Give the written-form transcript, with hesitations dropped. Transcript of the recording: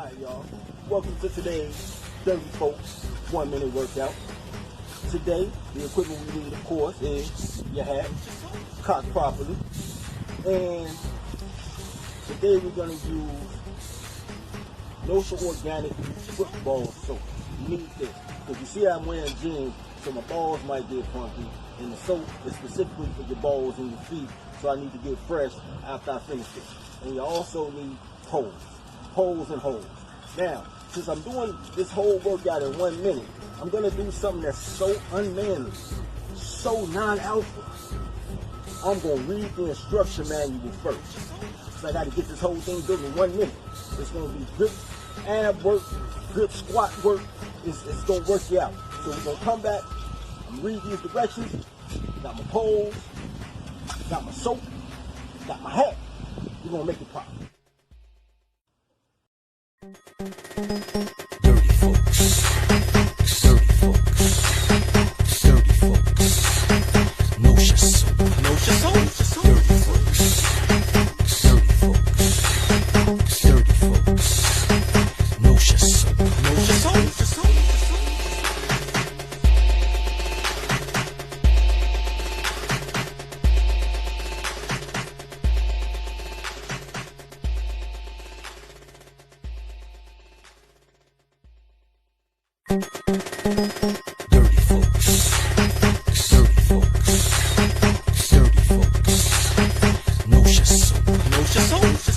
Alright y'all, welcome to today's Dirty Folks 1 minute workout. Today, the equipment we need of course is your hat, cocked properly, and today we're going to use Notion Organic football soap. You need this, because you see I'm wearing jeans, so my balls might get funky, and the soap is specifically for your balls and your feet, so I need to get fresh after I finish it. And you also need poles and holes. Now, since I'm doing this whole workout in 1 minute, I'm going to do something that's so unmanly, so non-alpha. I'm going to read the instruction manual first. So I got to get this whole thing built in 1 minute. It's going to be good ab work, good squat work. It's going to work you out. So we're going to come back and read these directions. Got my poles, got my soap, got my hat. We're going to make it pop. Dirty folks, dirty folks, dirty folks, Notion soap, Notion soap, dirty folks, dirty folks, dirty folks, Notion soap, Notion soap. Dirty folks, dirty folks, dirty folks, Notion soap, Notion soap.